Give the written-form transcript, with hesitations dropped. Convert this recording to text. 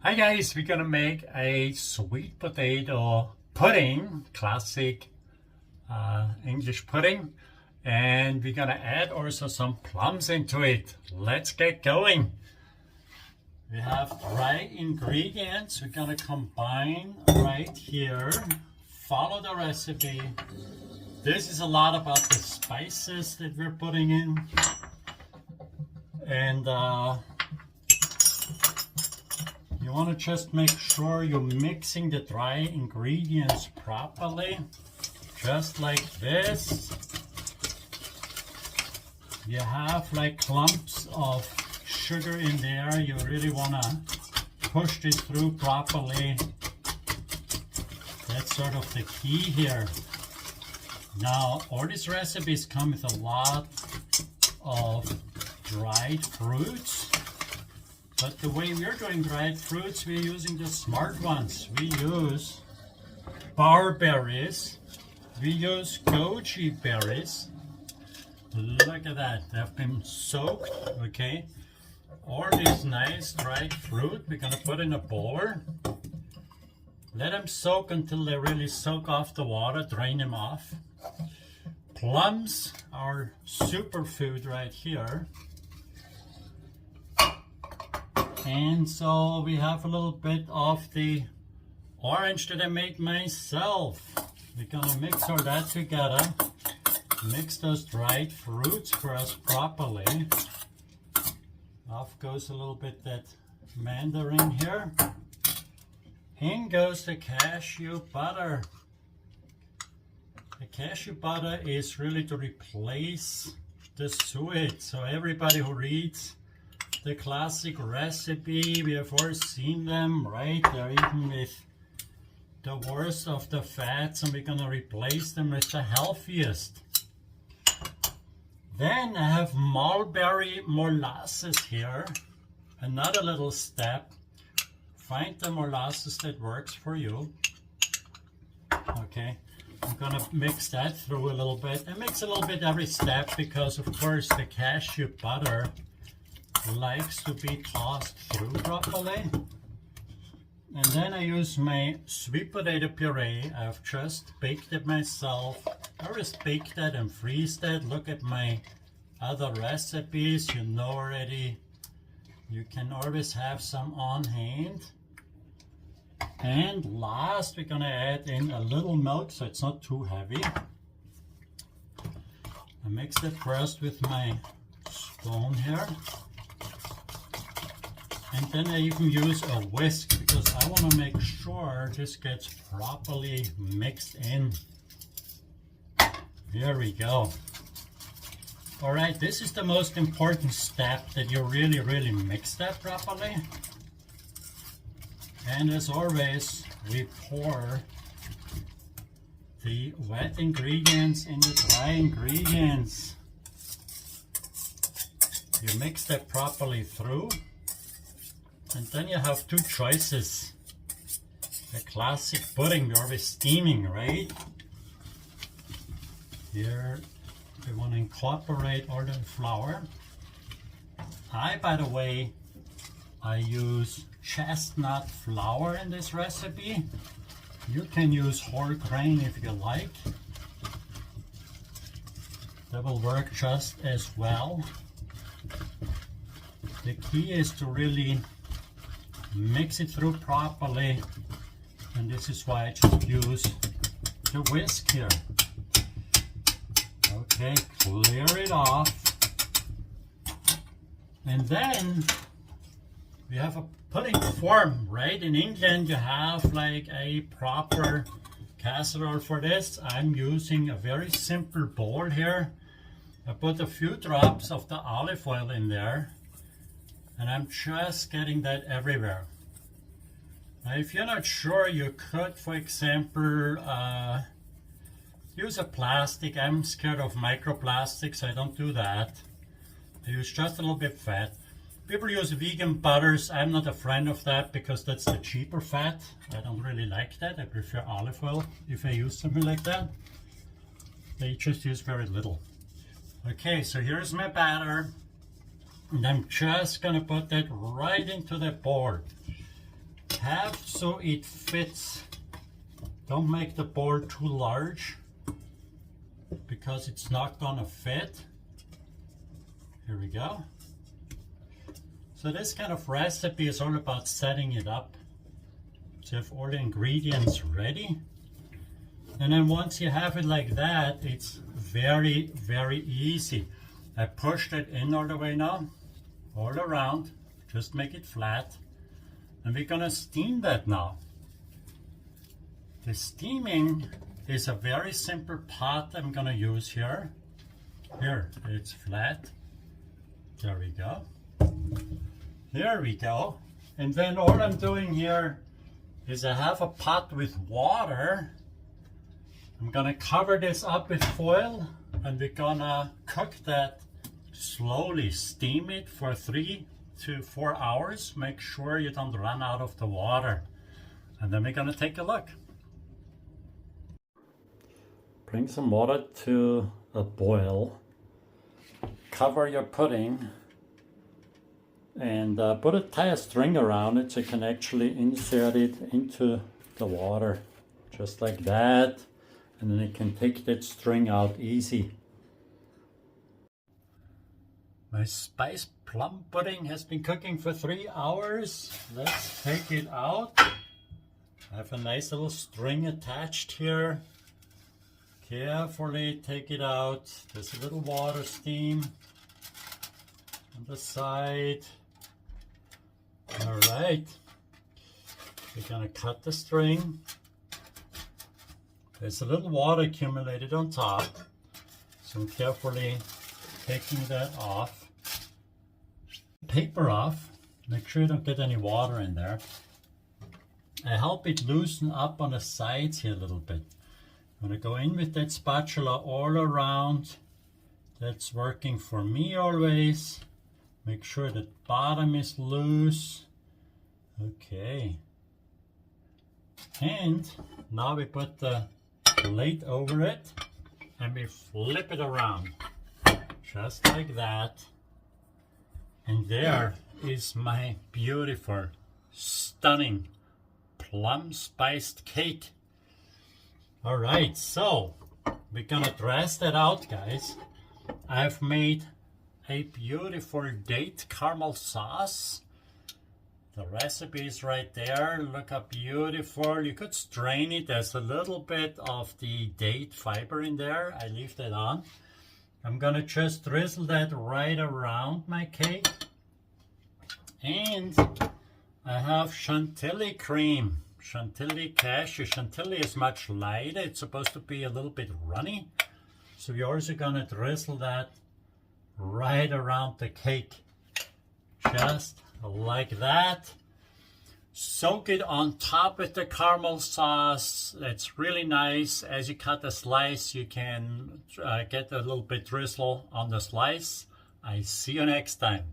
Hi guys, we're gonna make a sweet potato pudding, classic English pudding, and we're gonna add also some plums into it. Let's get going. We have dry ingredients we're gonna combine right here. Follow the recipe. This is a lot about the spices that we're putting in, and you want to just make sure you're mixing the dry ingredients properly, just like this. You have like clumps of sugar in there. You really want to push this through properly. That's sort of the key here. Now, all these recipes come with a lot of dried fruits. But the way we're doing dried fruits, we're using the smart ones. We use barberries. We use goji berries. Look at that. They've been soaked, okay? All this nice dried fruit, we're going to put in a bowl. Let them soak until they really soak off the water. Drain them off. Plums are superfood right here. And so we have a little bit of the orange that I made myself. We're gonna mix all that together. Mix those dried fruits for us properly. Off goes a little bit that mandarin here. In goes the cashew butter. The cashew butter is really to replace the suet. So everybody who reads the classic recipe, we have all seen them, right? They're even with the worst of the fats, and we're gonna replace them with the healthiest. Then I have mulberry molasses here. Another little step. Find the molasses that works for you. Okay, I'm gonna mix that through a little bit. I mix a little bit every step because, of course, the cashew butter likes to be tossed through properly. And then I use my sweet potato puree. I've just baked it myself. I always bake that and freeze that. Look at my other recipes. You know already, you can always have some on hand. And last, we're gonna add in a little milk so it's not too heavy. I mix it first with my spoon here. And then I even use a whisk because I want to make sure this gets properly mixed in. Here we go. All right, this is the most important step, that you really mix that properly. And as always, we pour the wet ingredients in the dry ingredients. You mix that properly through. And then you have two choices. The classic pudding, we're always steaming, right? Here we want to incorporate all the flour. By the way, I use chestnut flour in this recipe. You can use whole grain if you like. That will work just as well. The key is to really mix it through properly, and this is why I just use the whisk here. Okay, clear it off. And then we have a pudding form, right? In England you have like a proper casserole for this. I'm using a very simple bowl here. I put a few drops of the olive oil in there, and I'm just getting that everywhere. Now, if you're not sure, you could, for example, use a plastic. I'm scared of microplastics, so I don't do that. I use just a little bit fat. People use vegan butters. I'm not a friend of that because that's the cheaper fat. I don't really like that. I prefer olive oil if I use something like that. They just use very little. Okay, so here's my batter. And I'm just gonna put that right into the bowl. have so it fits. Don't make the bowl too large because it's not gonna fit. Here we go. So this kind of recipe is all about setting it up. So you have all the ingredients ready. And then once you have it like that, it's very, very easy. I pushed it in all the way now, all around, just make it flat. And we're gonna steam that now. The steaming is a very simple pot I'm gonna use here. Here, it's flat. There we go. There we go. And then all I'm doing here is I have a pot with water. I'm gonna cover this up with foil and we're gonna cook that slowly. Steam it for 3 to 4 hours. Make sure you don't run out of the water. And then we're gonna take a look. Bring some water to a boil. Cover your pudding and tie a string around it so you can actually insert it into the water. Just like that. And then you can take that string out easy. My spice plum pudding has been cooking for 3 hours. Let's take it out. I have a nice little string attached here. Carefully take it out. There's a little water steam on the side. All right. We're gonna cut the string. There's a little water accumulated on top, so I'm carefully taking that off. Paper off, make sure you don't get any water in there. I help it loosen up on the sides here a little bit. I'm gonna go in with that spatula all around. That's working for me always. Make sure the bottom is loose. Okay. And now we put the plate over it and we flip it around just like that, and there is my beautiful, stunning plum spiced cake. All right, so we're gonna dress that out, guys. I've made a beautiful date caramel sauce. The recipe is right there. Look how beautiful. You could strain it. There's a little bit of the date fiber in there. I leave that on. I'm gonna just drizzle that right around my cake. And I have chantilly cream. Chantilly cashew. Chantilly is much lighter. It's supposed to be a little bit runny. So we're also gonna drizzle that right around the cake. Just like that. Soak it on top with the caramel sauce. It's really nice. As you cut a slice, you can get a little bit drizzle on the slice. I see you next time.